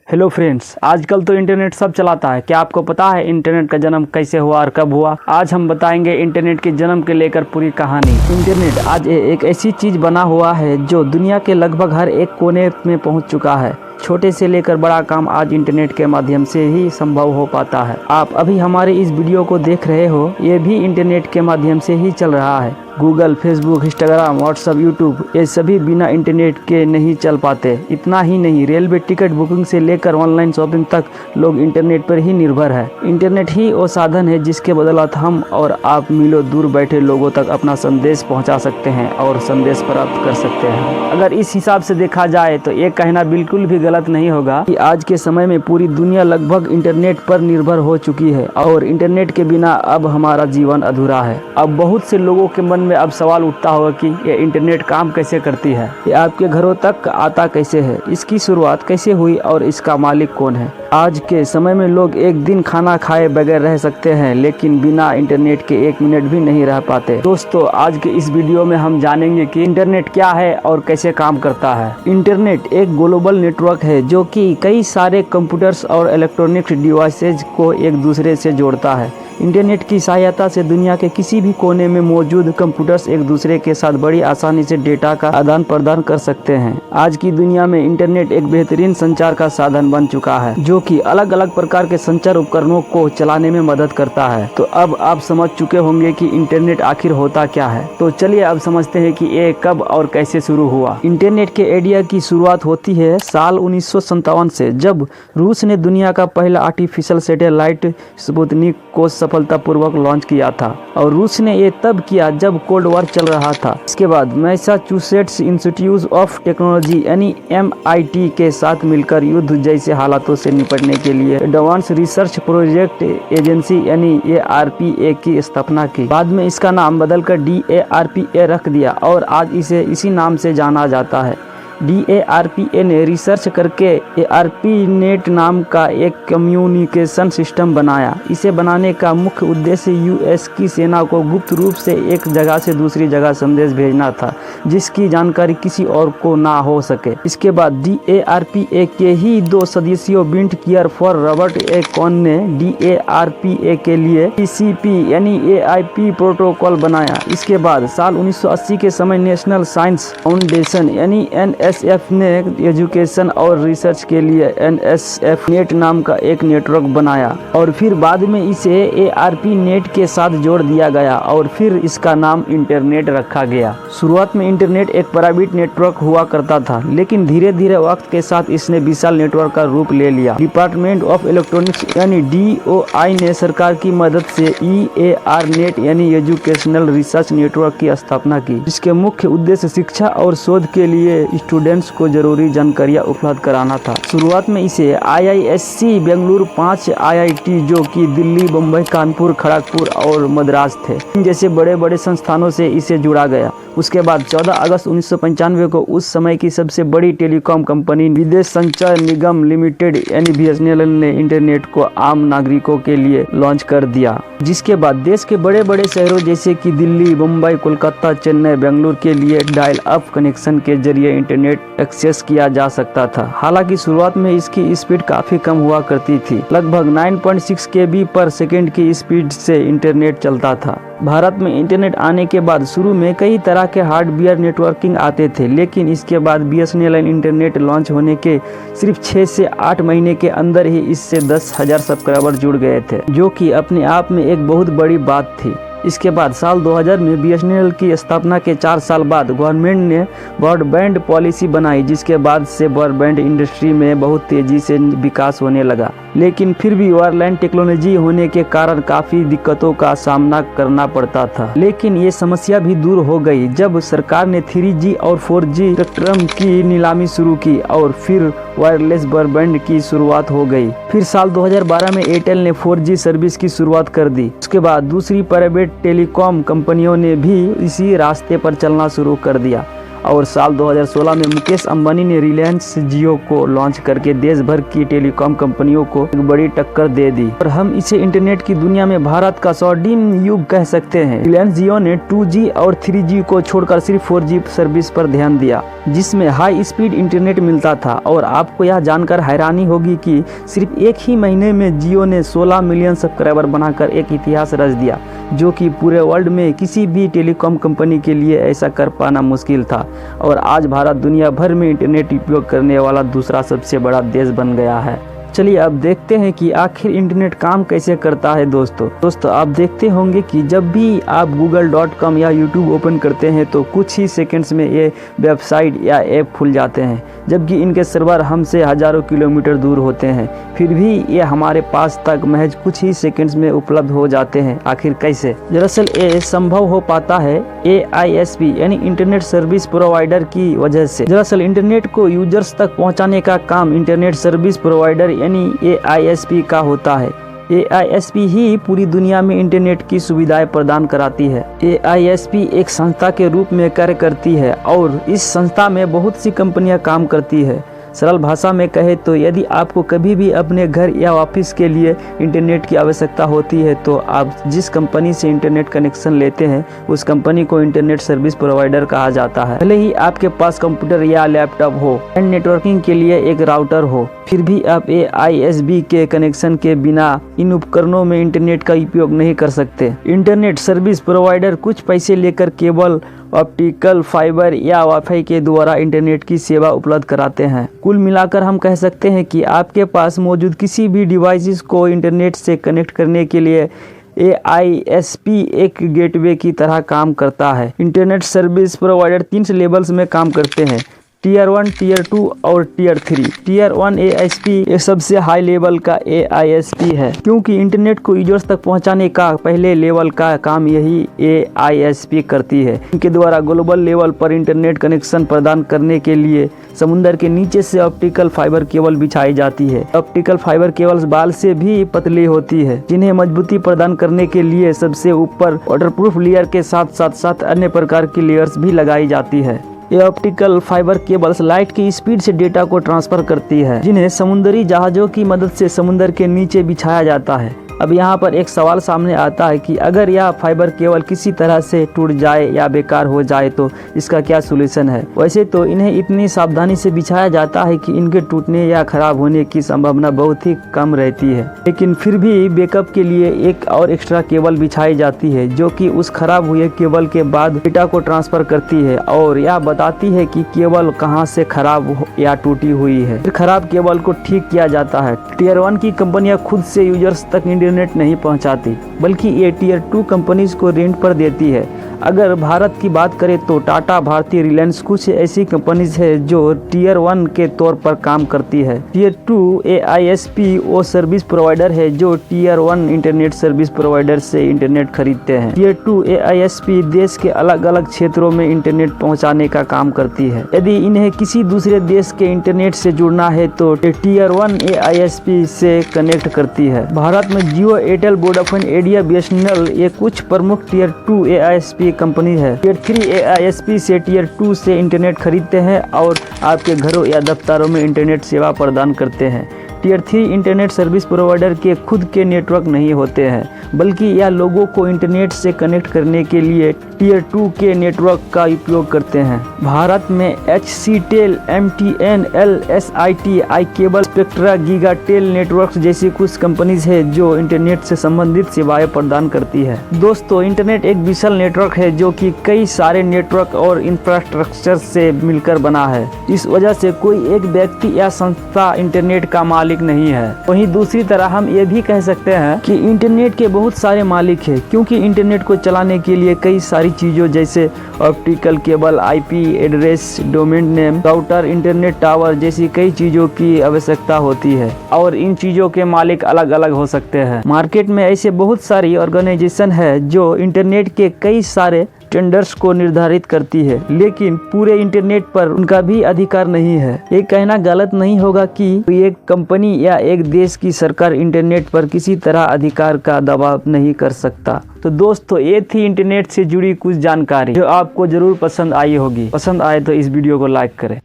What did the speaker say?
Hello friends, आजकल तो internet सब चलाता है। क्या आपको पता है इंटरनेट का जन्म कैसे हुआ और कब हुआ? आज हम बताएंगे इंटरनेट के जन्म के लेकर पूरी कहानी। इंटरनेट आज एक ऐसी चीज बना हुआ है जो दुनिया के लगभग हर एक कोने में पहुंच चुका है। छोटे से लेकर बड़ा काम आज इंटरनेट के माध्यम से ही संभव हो पाता है। आप अभी हमारे इस वीडियो को देख रहे हो, ये भी इंटरनेट के माध्यम से ही चल रहा है। Google, Facebook, Instagram, WhatsApp, YouTube, ये सभी बिना इंटरनेट के नहीं चल पाते। इतना ही नहीं, रेलवे टिकट बुकिंग से लेकर ऑनलाइन शॉपिंग तक लोग इंटरनेट पर ही निर्भर है। इंटरनेट ही वो साधन है जिसके बदौलत हम और आप मीलों दूर बैठे लोगों तक अपना संदेश पहुंचा सकते हैं और संदेश प्राप्त कर सकते हैं। अगर इस हिसाब से देखा जाए तो ये कहना बिल्कुल भी गलत नहीं होगा कि आज के समय में पूरी दुनिया लगभग इंटरनेट पर निर्भर हो चुकी है और इंटरनेट के बिना अब हमारा जीवन अधूरा है। अब बहुत से लोगों के मन में अब सवाल उठता होगा कि ये इंटरनेट काम कैसे करती है, ये आपके घरों तक आता कैसे है, इसकी शुरुआत कैसे हुई और इसका मालिक कौन है। आज के समय में लोग एक दिन खाना खाए बगैर रह सकते हैं, लेकिन बिना इंटरनेट के एक मिनट भी नहीं रह पाते। दोस्तों, आज के इस वीडियो में हम जानेंगे कि इंटरनेट क्या है और कैसे काम करता है। इंटरनेट एक ग्लोबल नेटवर्क है जो कि कई सारे कंप्यूटर्स और इलेक्ट्रॉनिक्स डिवाइसेज को एक दूसरे से जोड़ता है। इंटरनेट की सहायता से दुनिया के किसी भी कोने में मौजूद कंप्यूटर्स एक दूसरे के साथ बड़ी आसानी से डेटा का आदान प्रदान कर सकते हैं। आज की दुनिया में इंटरनेट एक बेहतरीन संचार का साधन बन चुका है जो कि अलग अलग प्रकार के संचार उपकरणों को चलाने में मदद करता है। तो अब आप समझ चुके होंगे कि इंटरनेट आखिर होता क्या है। तो चलिए अब समझते हैं कि ये कब और कैसे शुरू हुआ। इंटरनेट के आइडिया की शुरुआत होती है साल 1957 से, जब रूस ने दुनिया का पहला आर्टिफिशियल सैटेलाइट स्पुतनिक को सफलतापूर्वक लॉन्च किया था। और रूस ने ये तब किया जब कोल्ड वॉर चल रहा था। इसके बाद मैसाचुसेट्स इंस्टीट्यूट ऑफ टेक्नोलॉजी यानी MIT के साथ मिलकर युद्ध जैसे हालातों से निपटने के लिए एडवांस रिसर्च प्रोजेक्ट एजेंसी यानी ARPA की स्थापना की। बाद में इसका नाम बदलकर DARPA रख दिया और आज इसे इसी नाम से जाना जाता है। DARPA ने रिसर्च करके ARPANET नाम का एक कम्युनिकेशन सिस्टम बनाया। इसे बनाने का मुख्य उद्देश्य US की सेना को गुप्त रूप से एक जगह से दूसरी जगह संदेश भेजना था, जिसकी जानकारी किसी और को ना हो सके। इसके बाद DARPA के ही दो सदस्यों बिंट कियर और रॉबर्ट ए कॉन ने DARPA के लिए TCP यानी AIP प्रोटोकॉल बनाया। इसके बाद साल 1980 के समय नेशनल साइंस फाउंडेशन यानी NSF ने एजुकेशन और रिसर्च के लिए NSFNet नाम का एक नेटवर्क बनाया और फिर बाद में इसे ARPANET के साथ जोड़ दिया गया और फिर इसका नाम इंटरनेट रखा गया। शुरुआत में इंटरनेट एक प्राइवेट नेटवर्क हुआ करता था, लेकिन धीरे धीरे वक्त के साथ इसने विशाल नेटवर्क का रूप ले लिया। डिपार्टमेंट ऑफ इलेक्ट्रॉनिक्स यानी DOI ने सरकार की मदद से EARNet यानी एजुकेशनल रिसर्च नेटवर्क की स्थापना की, जिसके मुख्य उद्देश्य शिक्षा और शोध के लिए स्टूडेंट्स को जरूरी जानकारियां उपलब्ध कराना था। शुरुआत में इसे IISc बेंगलुरु, 5 IIT जो कि दिल्ली, बम्बई, कानपुर, खड़गपुर और मद्रास थे जैसे बड़े बड़े संस्थानों से इसे जुड़ा गया। उसके बाद 14 अगस्त 1995 को उस समय की सबसे बड़ी टेलीकॉम कंपनी विदेश संचार निगम लिमिटेड यानी BSNL ने इंटरनेट को आम नागरिकों के लिए लॉन्च कर दिया, जिसके बाद देश के बड़े बड़े शहरों जैसे कि दिल्ली, मुंबई, कोलकाता, चेन्नई, बेंगलुरु के लिए डायल अप कनेक्शन के जरिए इंटरनेट एक्सेस किया जा सकता था। हालांकि शुरुआत में इसकी स्पीड काफी कम हुआ करती थी, लगभग 9.6 KB पर सेकेंड की स्पीड से इंटरनेट चलता था। भारत में इंटरनेट आने के बाद शुरू में कई तरह के हार्डवेयर नेटवर्किंग आते थे, लेकिन इसके बाद BSNL इंटरनेट लॉन्च होने के सिर्फ 6 से 8 महीने के अंदर ही इससे 10,000 सब्सक्राइबर जुड़ गए थे, जो कि अपने आप में एक बहुत बड़ी बात थी। इसके बाद साल 2000 में BSNL की स्थापना के 4 साल बाद गवर्नमेंट ने ब्रॉडबैंड पॉलिसी बनाई, जिसके बाद से ब्रॉडबैंड इंडस्ट्री में बहुत तेजी से विकास होने लगा। लेकिन फिर भी वायरलाइन टेक्नोलॉजी होने के कारण काफी दिक्कतों का सामना करना पड़ता था। लेकिन ये समस्या भी दूर हो गई जब सरकार ने 3G और 4G स्पेक्ट्रम की नीलामी शुरू की और फिर वायरलेस ब्रॉडबैंड की शुरुआत हो गई। फिर साल 2012 में एयरटेल ने 4G सर्विस की शुरुआत कर दी। उसके बाद दूसरी प्राइवेट टेलीकॉम कंपनियों ने भी इसी रास्ते पर चलना शुरू कर दिया और साल 2016 में मुकेश अंबानी ने रिलायंस जियो को लॉन्च करके देश भर की टेलीकॉम कंपनियों को एक बड़ी टक्कर दे दी और हम इसे इंटरनेट की दुनिया में भारत का स्वर्णिम युग कह सकते हैं। रिलायंस जियो ने 2G और 3G को छोड़कर सिर्फ 4G सर्विस पर ध्यान दिया, जिसमें हाई स्पीड इंटरनेट मिलता था। और आपको यह जानकर हैरानी होगी कि सिर्फ एक ही महीने में जियो ने 16 मिलियन सब्सक्राइबर बनाकर एक इतिहास रच दिया, जो कि पूरे वर्ल्ड में किसी भी टेलीकॉम कंपनी के लिए ऐसा कर पाना मुश्किल था। और आज भारत दुनिया भर में इंटरनेट उपयोग करने वाला दूसरा सबसे बड़ा देश बन गया है। चलिए अब देखते हैं कि आखिर इंटरनेट काम कैसे करता है। दोस्तों आप देखते होंगे कि जब भी आप google.com या YouTube ओपन करते हैं तो कुछ ही सेकंड्स में ये वेबसाइट या ऐप खुल जाते हैं, जबकि इनके सर्वर हमसे हजारों किलोमीटर दूर होते हैं, फिर भी ये हमारे पास तक महज कुछ ही सेकंड्स में उपलब्ध हो जाते हैं। आखिर कैसे? दरअसल ये संभव हो पाता है AISP यानी इंटरनेट सर्विस प्रोवाइडर की वजह से। दरअसल इंटरनेट को यूजर्स तक पहुंचाने का काम इंटरनेट सर्विस प्रोवाइडर यानी AISP का होता है। AISP ही पूरी दुनिया में इंटरनेट की सुविधाएं प्रदान कराती है। AISP एक संस्था के रूप में कार्य करती है और इस संस्था में बहुत सी कंपनियां काम करती है। सरल भाषा में कहे तो यदि आपको कभी भी अपने घर या ऑफिस के लिए इंटरनेट की आवश्यकता होती है तो आप जिस कंपनी से इंटरनेट कनेक्शन लेते हैं उस कंपनी को इंटरनेट सर्विस प्रोवाइडर कहा जाता है। भले ही आपके पास कंप्यूटर या लैपटॉप हो एंड नेटवर्किंग के लिए एक राउटर हो, फिर भी आप AISP के कनेक्शन के बिना इन उपकरणों में इंटरनेट का उपयोग नहीं कर सकते। इंटरनेट सर्विस प्रोवाइडर कुछ पैसे लेकर केबल, ऑप्टिकल फाइबर या वाईफाई के द्वारा इंटरनेट की सेवा उपलब्ध कराते हैं। कुल मिलाकर हम कह सकते हैं कि आपके पास मौजूद किसी भी डिवाइसेस को इंटरनेट से कनेक्ट करने के लिए AISP एक गेटवे की तरह काम करता है। इंटरनेट सर्विस प्रोवाइडर 3 लेवल्स में काम करते हैं, Tier 1, Tier 2 और Tier 3। Tier 1 AISP ये सबसे हाई लेवल का AISP है, क्योंकि इंटरनेट को यूजर्स तक पहुंचाने का पहले लेवल का काम यही AISP करती है। इनके द्वारा ग्लोबल लेवल पर इंटरनेट कनेक्शन प्रदान करने के लिए समुद्र के नीचे से ऑप्टिकल फाइबर केबल बिछाई जाती है। ऑप्टिकल फाइबर केबल्स बाल से भी पतली होती है, जिन्हें मजबूती प्रदान करने के लिए सबसे ऊपर वाटरप्रूफ लेयर के साथ अन्य प्रकार की लेयर्स भी लगाई जाती है। ये ऑप्टिकल फाइबर केबल्स लाइट की स्पीड से डेटा को ट्रांसफर करती है, जिन्हें समुद्री जहाजों की मदद से समुद्र के नीचे बिछाया जाता है। अब यहाँ पर एक सवाल सामने आता है कि अगर यह फाइबर केबल किसी तरह से टूट जाए या बेकार हो जाए तो इसका क्या सोल्यूशन है? वैसे तो इन्हें इतनी सावधानी से बिछाया जाता है कि इनके टूटने या खराब होने की संभावना बहुत ही कम रहती है, लेकिन फिर भी बैकअप के लिए एक और एक्स्ट्रा केबल बिछाई जाती है, जो कि उस खराब हुए केबल के बाद डेटा को ट्रांसफर करती है और यह बताती है कि केबल कहाँ से खराब या टूटी हुई है। फिर खराब केबल को ठीक किया जाता है। Tier 1 की कंपनियां खुद से यूजर्स तक इंटरनेट नहीं पहुंचाती, बल्कि ये Tier 2 कंपनीज को रेंट पर देती है। अगर भारत की बात करें तो टाटा, भारती, रिलायंस कुछ ऐसी कंपनीज है जो Tier 1 के तौर पर काम करती है। Tier 2 AISP वो सर्विस प्रोवाइडर है जो Tier 1 इंटरनेट सर्विस प्रोवाइडर से इंटरनेट खरीदते हैं। Tier 2 AISP देश के अलग अलग क्षेत्रों में इंटरनेट पहुंचाने का काम करती है। यदि इन्हें किसी दूसरे देश के इंटरनेट से जुड़ना है तो Tier 1 AISP से कनेक्ट करती है। भारत में जियो, एयरटेल, वोडाफोन, आइडिया, BSNL ये कुछ प्रमुख Tier 2 AISP कंपनी है। Tier 3 AISP से Tier 2 से इंटरनेट खरीदते हैं और आपके घरों या दफ्तरों में इंटरनेट सेवा प्रदान करते हैं। Tier 3 इंटरनेट सर्विस प्रोवाइडर के खुद के नेटवर्क नहीं होते हैं, बल्कि यह लोगों को इंटरनेट से कनेक्ट करने के लिए Tier 2 के नेटवर्क का उपयोग करते हैं। भारत में HCTEL, MTN, SIT, iCable, Spectra, Gigatel networks जैसी कुछ कंपनीज है जो इंटरनेट से संबंधित सेवाएं प्रदान करती है। दोस्तों, इंटरनेट एक विशाल नेटवर्क है जो कि कई सारे नेटवर्क और इंफ्रास्ट्रक्चर से मिलकर बना है। इस वजह से कोई एक व्यक्ति या संस्था इंटरनेट का मालिक नहीं है। वहीं दूसरी तरह हम ये भी कह सकते हैं कि इंटरनेट के बहुत सारे मालिक हैं, क्योंकि इंटरनेट को चलाने के लिए कई सारी चीजों जैसे optical cable, IP address, domain name, router, internet tower जैसी कई चीजों की आवश्यकता होती है और इन चीजों के मालिक अलग अलग हो सकते हैं। मार्केट में ऐसे बहुत सारी ऑर्गेनाइजेशन है जो इंटरनेट के कई सारे स्टैंडर्ड्स को निर्धारित करती है, लेकिन पूरे इंटरनेट पर उनका भी अधिकार नहीं है। ये कहना गलत नहीं होगा कि एक कंपनी या एक देश की सरकार इंटरनेट पर किसी तरह अधिकार का दबाव नहीं कर सकता। तो दोस्तों, ये थी इंटरनेट से जुड़ी कुछ जानकारी जो आपको जरूर पसंद आई होगी। पसंद आए तो इस वीडियो को लाइक करें।